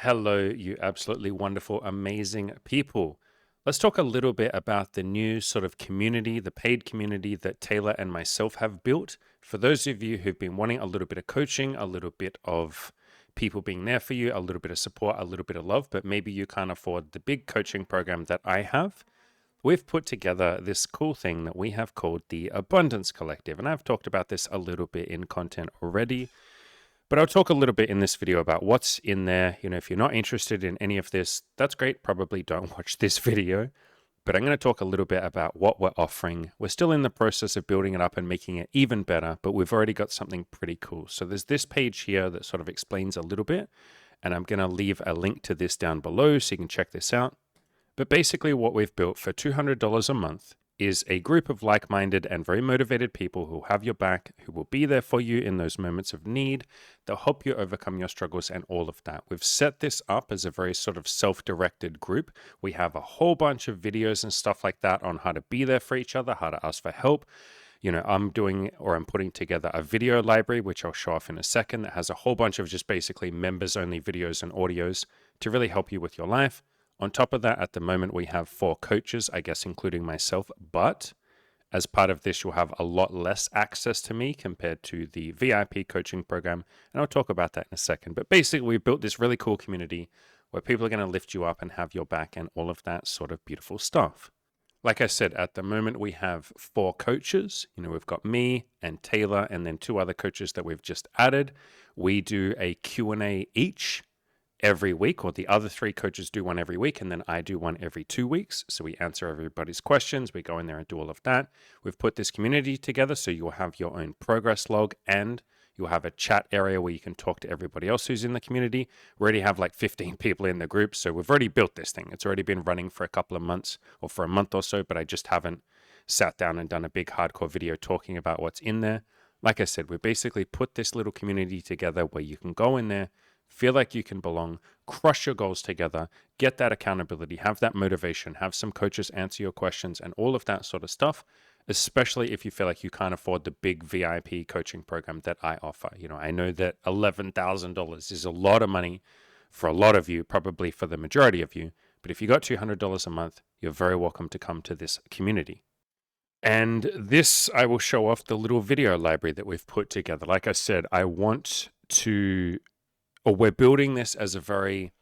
Hello, you absolutely wonderful, amazing people. Let's talk a little bit about the new sort of community, the paid community that Taylor and myself have built. For those of you who've been wanting a little bit of coaching, a little bit of people being there for you, a little bit of support, a little bit of love, but maybe you can't afford the big coaching program that I have, we've put together this cool thing that we have called the Abundance Collective. And I've talked about this a little bit in content already. But I'll talk a little bit in this video about what's in there. If you're not interested in any of this, that's great. Probably don't watch this video. But I'm going to talk a little bit about what we're offering. We're still in the process of building it up and making it even better, but we've already got something pretty cool. So there's this page here that sort of explains a little bit, and I'm going to leave a link to this down below so you can check this out. But basically what we've built for $200 a month is a group of like-minded and very motivated people who have your back, who will be there for you in those moments of need. They'll help you overcome your struggles and all of that. We've set this up as a very sort of self-directed group. We have a whole bunch of videos and stuff like that on how to be there for each other, how to ask for help. I'm putting together a video library, which I'll show off in a second, that has a whole bunch of just basically members-only videos and audios to really help you with your life. On top of that, at the moment, we have 4 coaches, I guess, including myself. But as part of this, you'll have a lot less access to me compared to the VIP coaching program. And I'll talk about that in a second. But basically, we've built this really cool community where people are going to lift you up and have your back and all of that sort of beautiful stuff. Like I said, at the moment, we have 4 coaches. We've got me and Taylor and then 2 other coaches that we've just added. We do a Q&A each every week, or the other 3 coaches do one every week, and then I do one every 2 weeks. So we answer everybody's questions. We go in there and do all of that. We've put this community together so you'll have your own progress log, and you'll have a chat area where you can talk to everybody else who's in the community. We already have like 15 people in the group, so we've already built this thing. It's already been running for a couple of months, or for a month or so, but I just haven't sat down and done a big hardcore video talking about what's in there. Like I said, we basically put this little community together where you can go in there, feel like you can belong, crush your goals together, get that accountability, have that motivation, have some coaches answer your questions and all of that sort of stuff, especially if you feel like you can't afford the big VIP coaching program that I offer. I know that $11,000 is a lot of money for a lot of you, probably for the majority of you, but if you got $200 a month, you're very welcome to come to this community. And this, I will show off the little video library that we've put together. Like I said, we're building this as a very,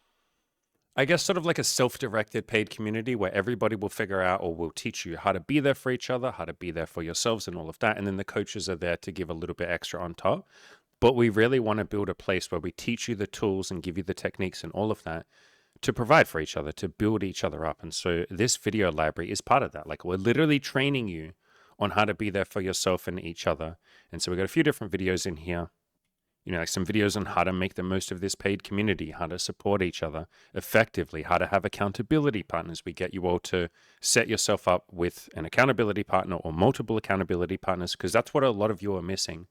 I guess, sort of like a self-directed paid community where everybody will figure out or will teach you how to be there for each other, how to be there for yourselves and all of that. And then the coaches are there to give a little bit extra on top. But we really want to build a place where we teach you the tools and give you the techniques and all of that to provide for each other, to build each other up. And so this video library is part of that. Like, we're literally training you on how to be there for yourself and each other. And so we've got a few different videos in here. Like some videos on how to make the most of this paid community, how to support each other effectively, how to have accountability partners. We get you all to set yourself up with an accountability partner or multiple accountability partners, because that's what a lot of you are missing.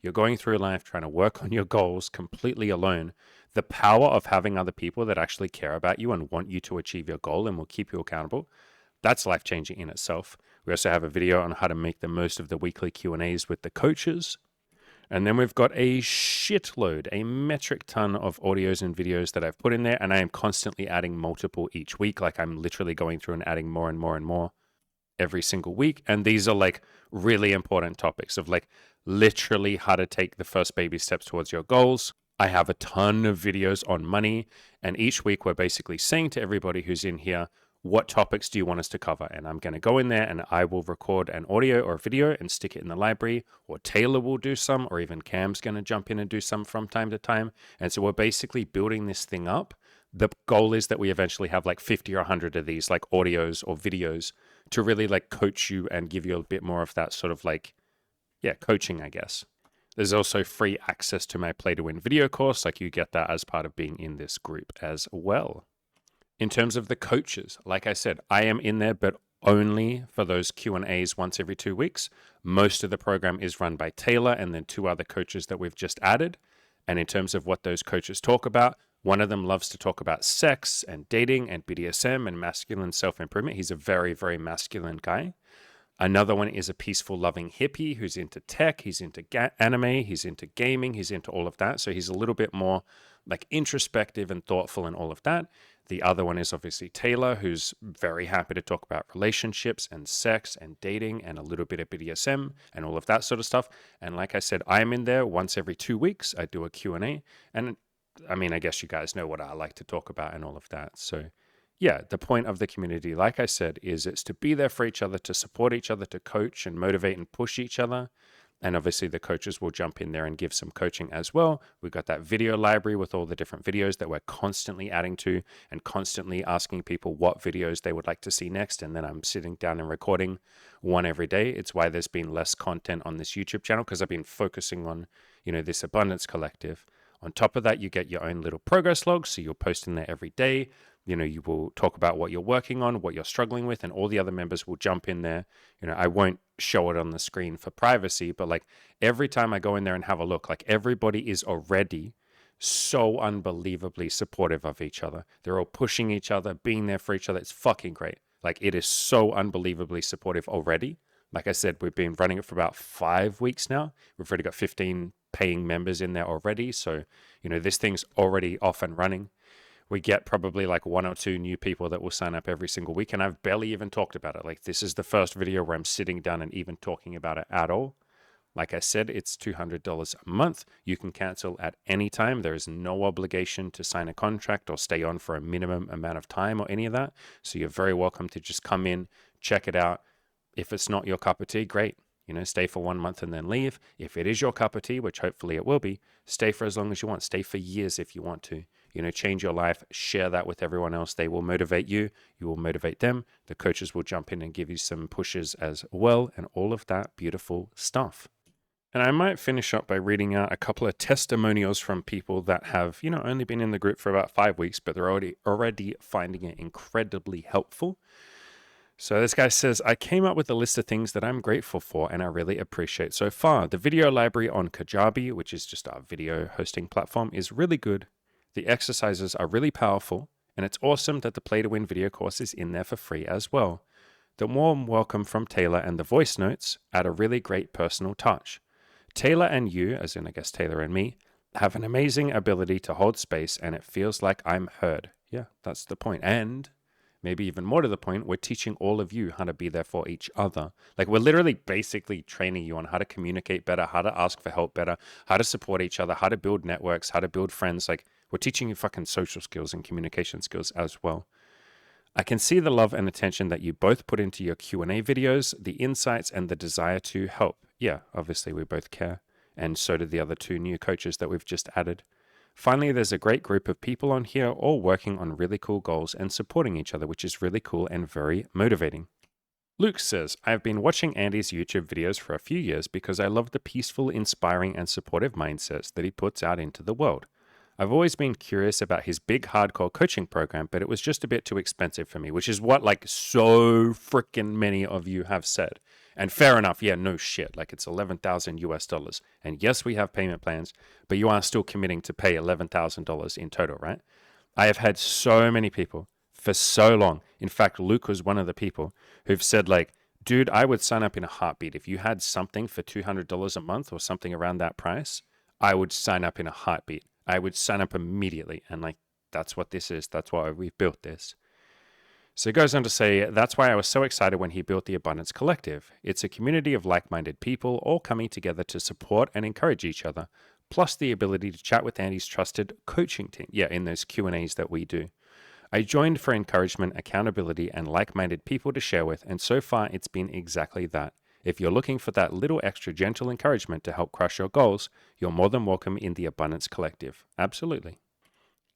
You're going through life trying to work on your goals completely alone. The power of having other people that actually care about you and want you to achieve your goal and will keep you accountable, that's life-changing in itself. We also have a video on how to make the most of the weekly Q&As with the coaches. And then we've got a shitload, a metric ton of audios and videos that I've put in there, and I am constantly adding multiple each week. Like, I'm literally going through and adding more and more and more every single week. And these are like really important topics of like literally how to take the first baby steps towards your goals. I have a ton of videos on money, and each week we're basically saying to everybody who's in here, what topics do you want us to cover? And I'm going to go in there and I will record an audio or video and stick it in the library, or Taylor will do some, or even Cam's going to jump in and do some from time to time. And so we're basically building this thing up. The goal is that we eventually have like 50 or 100 of these like audios or videos to really like coach you and give you a bit more of that sort of like, coaching, I guess. There's also free access to my Play to Win video course. Like, you get that as part of being in this group as well. In terms of the coaches, like I said, I am in there, but only for those Q&As once every 2 weeks. Most of the program is run by Taylor and then 2 other coaches that we've just added. And in terms of what those coaches talk about, one of them loves to talk about sex and dating and BDSM and masculine self-improvement. He's a very, very masculine guy. Another one is a peaceful, loving hippie who's into tech. He's into anime. He's into gaming. He's into all of that. So he's a little bit more like introspective and thoughtful and all of that. The other one is obviously Taylor, who's very happy to talk about relationships and sex and dating and a little bit of BDSM and all of that sort of stuff. And like I said, I'm in there once every 2 weeks. I do a Q&A. And I mean, I guess you guys know what I like to talk about and all of that. So yeah, the point of the community, like I said, is it's to be there for each other, to support each other, to coach and motivate and push each other. And obviously the coaches will jump in there and give some coaching as well. We've got that video library with all the different videos that we're constantly adding to and constantly asking people what videos they would like to see next. And then I'm sitting down and recording one every day. It's why there's been less content on this YouTube channel, because I've been focusing on, this Abundance Collective. On top of that, you get your own little progress log. So you'll post in there every day. You will talk about what you're working on, what you're struggling with, and all the other members will jump in there. I won't show it on the screen for privacy, but like every time I go in there and have a look, like everybody is already so unbelievably supportive of each other. They're all pushing each other, being there for each other. It's fucking great. Like it is so unbelievably supportive already. Like I said, we've been running it for about 5 weeks now. We've already got 15 paying members in there already. So, this thing's already off and running. We get probably like 1 or 2 new people that will sign up every single week. And I've barely even talked about it. Like this is the first video where I'm sitting down and even talking about it at all. Like I said, it's $200 a month. You can cancel at any time. There is no obligation to sign a contract or stay on for a minimum amount of time or any of that. So you're very welcome to just come in, check it out. If it's not your cup of tea, great. Stay for 1 month and then leave. If it is your cup of tea, which hopefully it will be, stay for as long as you want. Stay for years if you want to. Change your life, share that with everyone else. They will motivate you. You will motivate them. The coaches will jump in and give you some pushes as well, and all of that beautiful stuff. And I might finish up by reading out a couple of testimonials from people that have, only been in the group for about 5 weeks, but they're already finding it incredibly helpful. So this guy says, I came up with a list of things that I'm grateful for and I really appreciate so far. The video library on Kajabi, which is just our video hosting platform, is really good. The exercises are really powerful, and it's awesome that the Play to Win video course is in there for free as well. The warm welcome from Taylor and the voice notes add a really great personal touch. Taylor and you, as in I guess Taylor and me, have an amazing ability to hold space, and it feels like I'm heard. Yeah, that's the point. And maybe even more to the point, we're teaching all of you how to be there for each other. Like we're literally basically training you on how to communicate better, how to ask for help better, how to support each other, how to build networks, how to build friends. Like we're teaching you fucking social skills and communication skills as well. I can see the love and attention that you both put into your Q&A videos, the insights and the desire to help. Yeah, obviously we both care. And so did the other 2 new coaches that we've just added. Finally, there's a great group of people on here all working on really cool goals and supporting each other, which is really cool and very motivating. Luke says, I've been watching Andy's YouTube videos for a few years because I love the peaceful, inspiring, and supportive mindsets that he puts out into the world. I've always been curious about his big hardcore coaching program, but it was just a bit too expensive for me, which is what like so freaking many of you have said. And fair enough, yeah, no shit. Like it's $11,000 US. And yes, we have payment plans, but you are still committing to pay $11,000 in total, right? I have had so many people for so long. In fact, Luke was one of the people who've said like, dude, I would sign up in a heartbeat. If you had something for $200 a month or something around that price, I would sign up in a heartbeat. I would sign up immediately. And like, that's what this is. That's why we've built this. So it goes on to say, that's why I was so excited when he built the Abundance Collective. It's a community of like-minded people all coming together to support and encourage each other, plus the ability to chat with Andy's trusted coaching team. Yeah, in those Q&As that we do. I joined for encouragement, accountability, and like-minded people to share with, and so far it's been exactly that. If you're looking for that little extra gentle encouragement to help crush your goals, you're more than welcome in the Abundance Collective. Absolutely.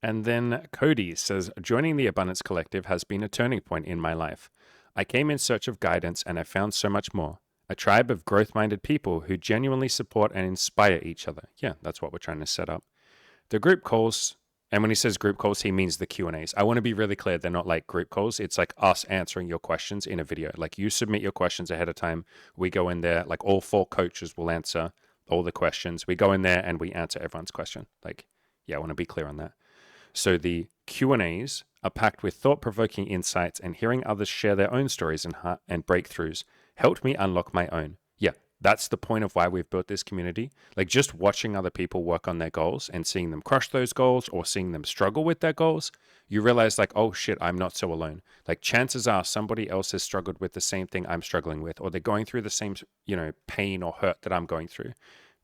And then Cody says, joining the Abundance Collective has been a turning point in my life. I came in search of guidance and I found so much more. A tribe of growth-minded people who genuinely support and inspire each other. Yeah, that's what we're trying to set up. The group calls, and when he says group calls, he means the Q&As. I want to be really clear, they're not like group calls. It's like us answering your questions in a video. Like you submit your questions ahead of time. We go in there, like all 4 coaches will answer all the questions. We go in there and we answer everyone's question. Like, yeah, I want to be clear on that. So the Q&As are packed with thought-provoking insights, and hearing others share their own stories and breakthroughs helped me unlock my own. Yeah, That's the point of why we've built this community. Like just watching other people work on their goals and seeing them crush those goals or seeing them struggle with their goals, you realize like, oh shit, I'm not so alone. Like chances are somebody else has struggled with the same thing I'm struggling with, or they're going through the same, pain or hurt that I'm going through.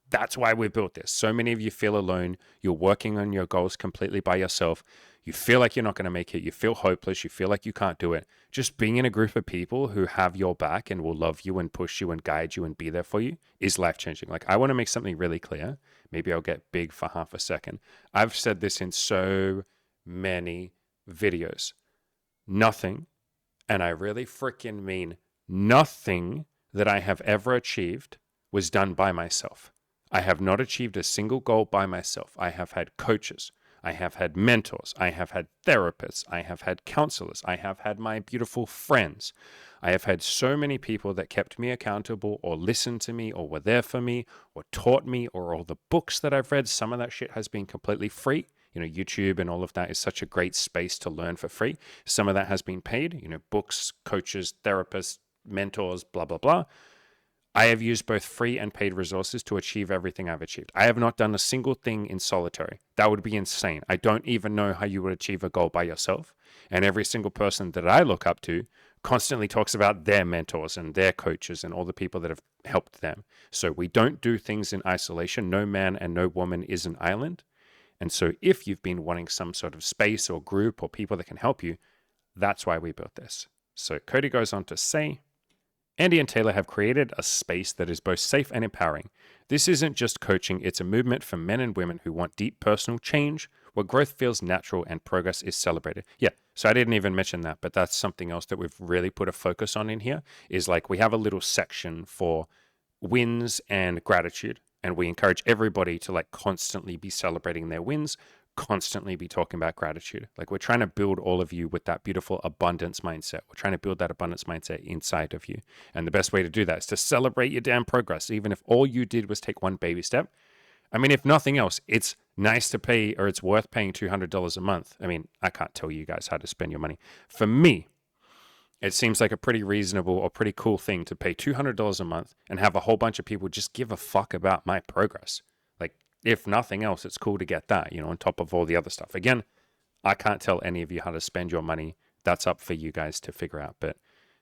That's why we built this. So many of you feel alone. You're working on your goals completely by yourself. You feel like you're not going to make it. You feel hopeless. You feel like you can't do it. Just being in a group of people who have your back and will love you and push you and guide you and be there for you is life changing. Like, I want to make something really clear. Maybe I'll get big for half a second. I've said this in so many videos. Nothing, and I really freaking mean nothing that I have ever achieved was done by myself. I have not achieved a single goal by myself. I have had coaches. I have had mentors. I have had therapists. I have had counselors. I have had my beautiful friends. I have had so many people that kept me accountable or listened to me or were there for me or taught me, or all the books that I've read. Some of that shit has been completely free. YouTube and all of that is such a great space to learn for free. Some of that has been paid, books, coaches, therapists, mentors, blah, blah, blah. I have used both free and paid resources to achieve everything I've achieved. I have not done a single thing in solitary. That would be insane. I don't even know how you would achieve a goal by yourself. And every single person that I look up to constantly talks about their mentors and their coaches and all the people that have helped them. So we don't do things in isolation. No man and no woman is an island. And so if you've been wanting some sort of space or group or people that can help you, that's why we built this. So Cody goes on to say, Andy and Taylor have created a space that is both safe and empowering. This isn't just coaching, it's a movement for men and women who want deep personal change, where growth feels natural and progress is celebrated. Yeah, so I didn't even mention that, but that's something else that we've really put a focus on in here, is like we have a little section for wins and gratitude, and we encourage everybody to like constantly be celebrating their wins, constantly be talking about gratitude. Like we're trying to build all of you with that beautiful abundance mindset. We're trying to build that abundance mindset inside of you. And the best way to do that is to celebrate your damn progress. Even if all you did was take one baby step. I mean, if nothing else, it's nice to pay, or it's worth paying $200 a month. I mean, I can't tell you guys how to spend your money. For me, it seems like a pretty reasonable or pretty cool thing to pay $200 a month and have a whole bunch of people just give a fuck about my progress. Like, if nothing else, it's cool to get that, on top of all the other stuff. Again, I can't tell any of you how to spend your money. That's up for you guys to figure out. But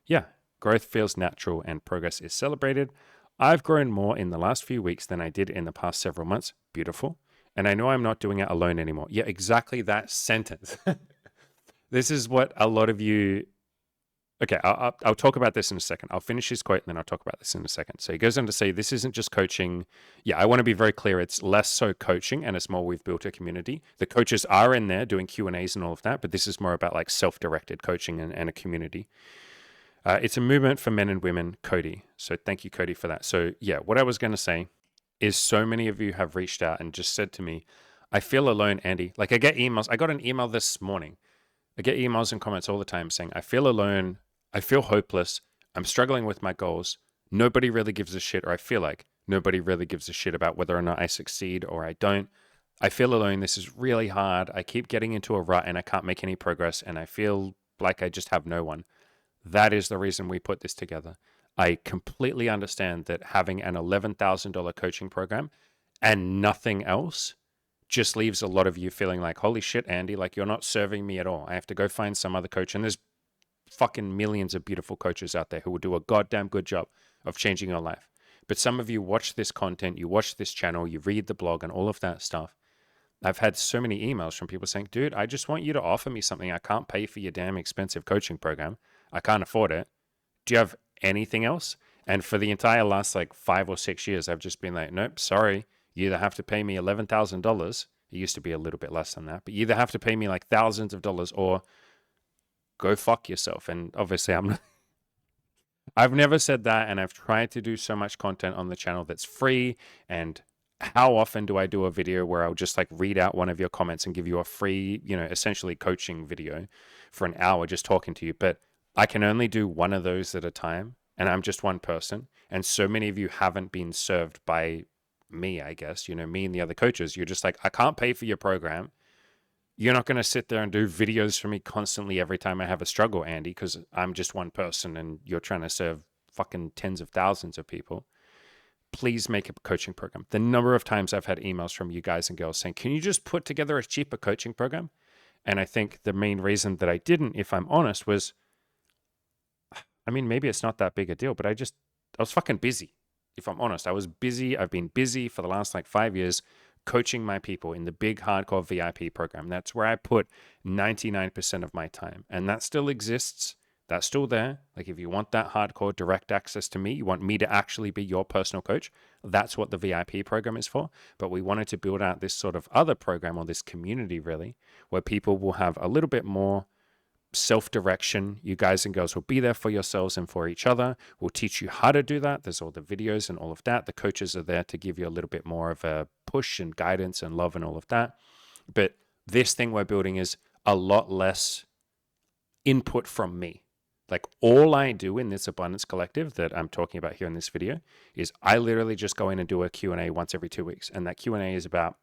yeah, growth feels natural and progress is celebrated. I've grown more in the last few weeks than I did in the past several months. Beautiful. And I know I'm not doing it alone anymore. Yeah, exactly that sentence. This is what a lot of you... Okay, I'll talk about this in a second. I'll finish his quote and then I'll talk about this in a second. So he goes on to say, this isn't just coaching. Yeah, I want to be very clear. It's less so coaching and it's more we've built a community. The coaches are in there doing Q&As and all of that, but this is more about like self-directed coaching and a community. It's a movement for men and women, Cody. So thank you, Cody, for that. So yeah, what I was going to say is so many of you have reached out and just said to me, I feel alone, Andy. Like I get emails. I got an email this morning. I get emails and comments all the time saying, I feel alone. I feel hopeless. I'm struggling with my goals. Nobody really gives a shit, or I feel like nobody really gives a shit about whether or not I succeed or I don't. I feel alone. This is really hard. I keep getting into a rut and I can't make any progress and I feel like I just have no one. That is the reason we put this together. I completely understand that having an $11,000 coaching program and nothing else just leaves a lot of you feeling like, holy shit, Andy, like you're not serving me at all. I have to go find some other coach. And there's fucking millions of beautiful coaches out there who will do a goddamn good job of changing your life. But some of you watch this content, you watch this channel, you read the blog and all of that stuff. I've had so many emails from people saying, dude, I just want you to offer me something. I can't pay for your damn expensive coaching program. I can't afford it. Do you have anything else? And for the entire last like 5 or 6 years, I've just been like, nope, sorry. You either have to pay me $11,000. It used to be a little bit less than that, but you either have to pay me like thousands of dollars or go fuck yourself. And obviously I've never said that. And I've tried to do so much content on the channel that's free. And how often do I do a video where I'll just like read out one of your comments and give you a free, essentially coaching video for an hour just talking to you. But I can only do one of those at a time. And I'm just one person. And so many of you haven't been served by me, I guess, me and the other coaches. You're just like, I can't pay for your program. You're not going to sit there and do videos for me constantly every time I have a struggle, Andy, because I'm just one person and you're trying to serve fucking tens of thousands of people. please make a coaching program. The number of times I've had emails from you guys and girls saying, can you just put together a cheaper coaching program? And I think the main reason that I didn't, if I'm honest, was, I mean, maybe it's not that big a deal, but I was fucking busy. If I'm honest, I was busy. I've been busy for the last like 5 years coaching my people in the big hardcore VIP program. That's where I put 99% of my time. And that still exists. That's still there. Like if you want that hardcore direct access to me, you want me to actually be your personal coach, that's what the VIP program is for. But we wanted to build out this sort of other program, or this community really, where people will have a little bit more self-direction. You guys and girls will be there for yourselves and for each other. We'll teach you how to do that. There's all the videos and all of that. The coaches are there to give you a little bit more of a push and guidance and love and all of that. But this thing we're building is a lot less input from me. Like all I do in this Abundance Collective that I'm talking about here in this video is I literally just go in and do a Q&A once every 2 weeks. And that Q&A is about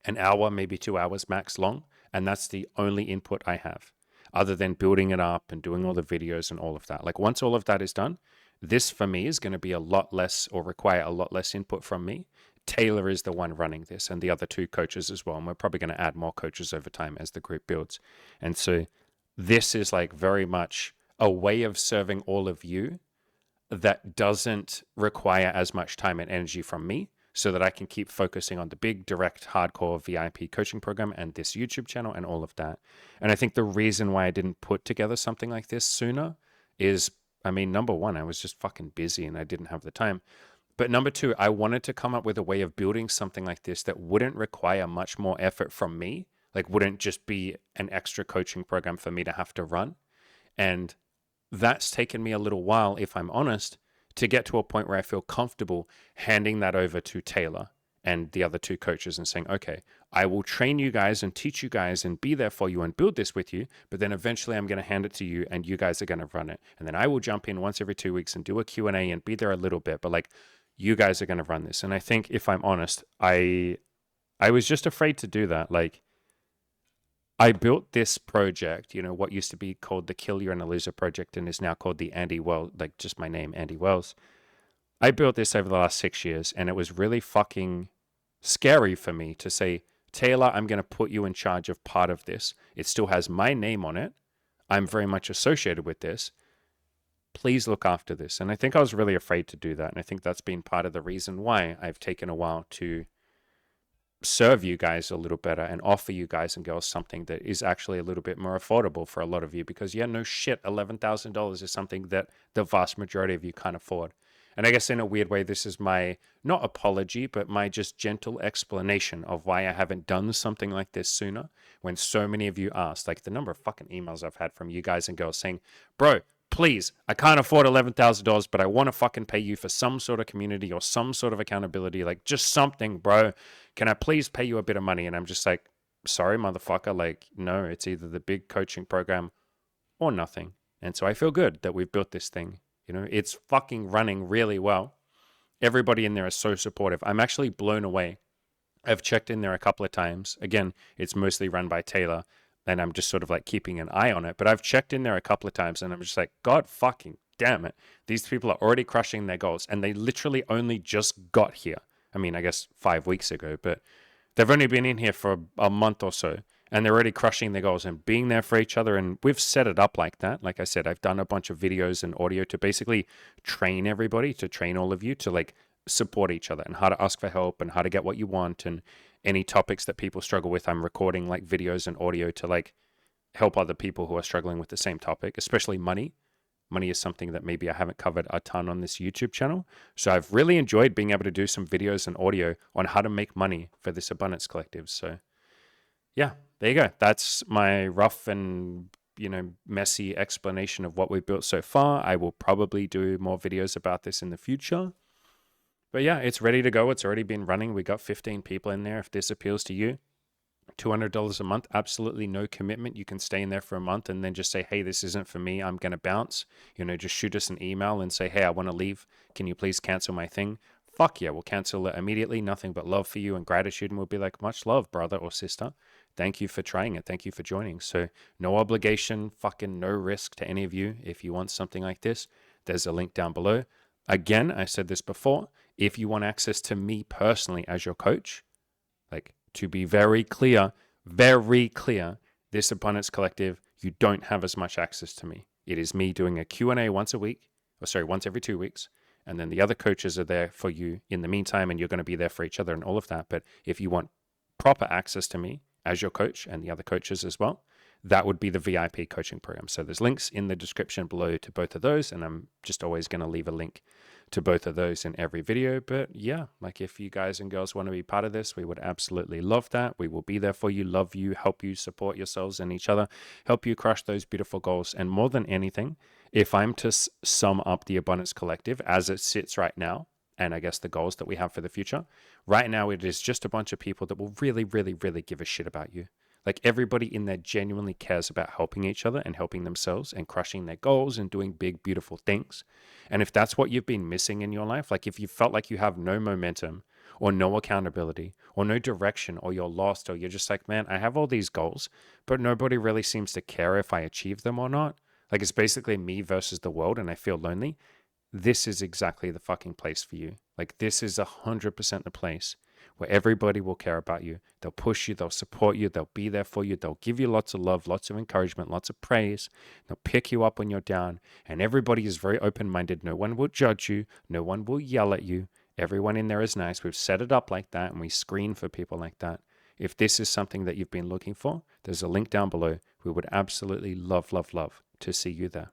an hour, maybe 2 hours max long. And that's the only input I have, other than building it up and doing all the videos and all of that. Like once all of that is done, this for me is going to be a lot less, or require a lot less input from me. Taylor is the one running this, and the other 2 coaches as well. And we're probably going to add more coaches over time as the group builds. And so this is like very much a way of serving all of you that doesn't require as much time and energy from me, so that I can keep focusing on the big, direct, hardcore VIP coaching program and this YouTube channel and all of that. And I think the reason why I didn't put together something like this sooner is, I mean, number one, I was just fucking busy and I didn't have the time. But number two, I wanted to come up with a way of building something like this that wouldn't require much more effort from me, like wouldn't just be an extra coaching program for me to have to run. And that's taken me a little while, if I'm honest, to get to a point where I feel comfortable handing that over to Taylor and the other 2 coaches and saying, okay, I will train you guys and teach you guys and be there for you and build this with you. But then eventually I'm going to hand it to you and you guys are going to run it. And then I will jump in once every 2 weeks and do a Q&A and be there a little bit. But like, you guys are going to run this. And I think, if I'm honest, I was just afraid to do that. Like, I built this project, you know, what used to be called the Kill Your Inner Loser project and is now called the Andy Wells, like just my name, Andy Wells. I built this over the last 6 years, and it was really fucking scary for me to say, Taylor, I'm going to put you in charge of part of this. It still has my name on it. I'm very much associated with this. Please look after this. And I think I was really afraid to do that. And I think that's been part of the reason why I've taken a while to serve you guys a little better and offer you guys and girls something that is actually a little bit more affordable for a lot of you, because yeah, no shit, $11,000 is something that the vast majority of you can't afford. And I guess in a weird way, this is my, not apology, but my just gentle explanation of why I haven't done something like this sooner, when so many of you asked. Like the number of fucking emails I've had from you guys and girls saying, bro, please, I can't afford $11,000, but I want to fucking pay you for some sort of community or some sort of accountability, like just something, bro. Can I please pay you a bit of money? And I'm just like, sorry, motherfucker. Like, no, it's either the big coaching program or nothing. And so I feel good that we've built this thing. You know, it's fucking running really well. Everybody in there is so supportive. I'm actually blown away. I've checked in there a couple of times. Again, it's mostly run by Taylor, and I'm just sort of like keeping an eye on it. But I've checked in there a couple of times, and I'm just like, God fucking damn it. These people are already crushing their goals, and they literally only just got here. I mean, I guess 5 weeks ago, but they've only been in here for a month or so, and they're already crushing their goals and being there for each other. And we've set it up like that. Like I said, I've done a bunch of videos and audio to basically train everybody, to train all of you to like support each other and how to ask for help and how to get what you want, and any topics that people struggle with. I'm recording like videos and audio to like help other people who are struggling with the same topic, especially money. Money is something that maybe I haven't covered a ton on this YouTube channel. So I've really enjoyed being able to do some videos and audio on how to make money for this Abundance Collective. So yeah, there you go. That's my rough and, you know, messy explanation of what we've built so far. I will probably do more videos about this in the future. But yeah, it's ready to go. It's already been running. We got 15 people in there. If this appeals to you, $200 a month, absolutely no commitment. You can stay in there for a month and then just say, hey, this isn't for me. I'm going to bounce. You know, just shoot us an email and say, hey, I want to leave. Can you please cancel my thing? Fuck yeah, we'll cancel it immediately. Nothing but love for you and gratitude. And we'll be like, much love, brother or sister. Thank you for trying it. Thank you for joining. So no obligation, fucking no risk to any of you. If you want something like this, there's a link down below. Again, I said this before, if you want access to me personally as your coach, like to be very clear, this Abundance Collective, you don't have as much access to me. It is me doing a Q&A once every 2 weeks. And then the other coaches are there for you in the meantime, and you're going to be there for each other and all of that. But if you want proper access to me as your coach and the other coaches as well, that would be the VIP coaching program. So there's links in the description below to both of those, and I'm just always going to leave a link to both of those in every video. But yeah, like if you guys and girls want to be part of this, we would absolutely love that. We will be there for you, love you, help you support yourselves and each other, help you crush those beautiful goals. And more than anything, if I'm to sum up the Abundance Collective as it sits right now, and I guess the goals that we have for the future, right now it is just a bunch of people that will really, really, really give a shit about you. Like everybody in there genuinely cares about helping each other and helping themselves and crushing their goals and doing big, beautiful things. And if that's what you've been missing in your life, like if you felt like you have no momentum or no accountability or no direction, or you're lost, or you're just like, man, I have all these goals, but nobody really seems to care if I achieve them or not. Like it's basically me versus the world and I feel lonely. This is exactly the fucking place for you. Like this is 100% the place where everybody will care about you. They'll push you, they'll support you, they'll be there for you, they'll give you lots of love, lots of encouragement, lots of praise. They'll pick you up when you're down, and everybody is very open-minded. No one will judge you, no one will yell at you. Everyone in there is nice. We've set it up like that, and we screen for people like that. If this is something that you've been looking for, there's a link down below. We would absolutely love, love, love to see you there.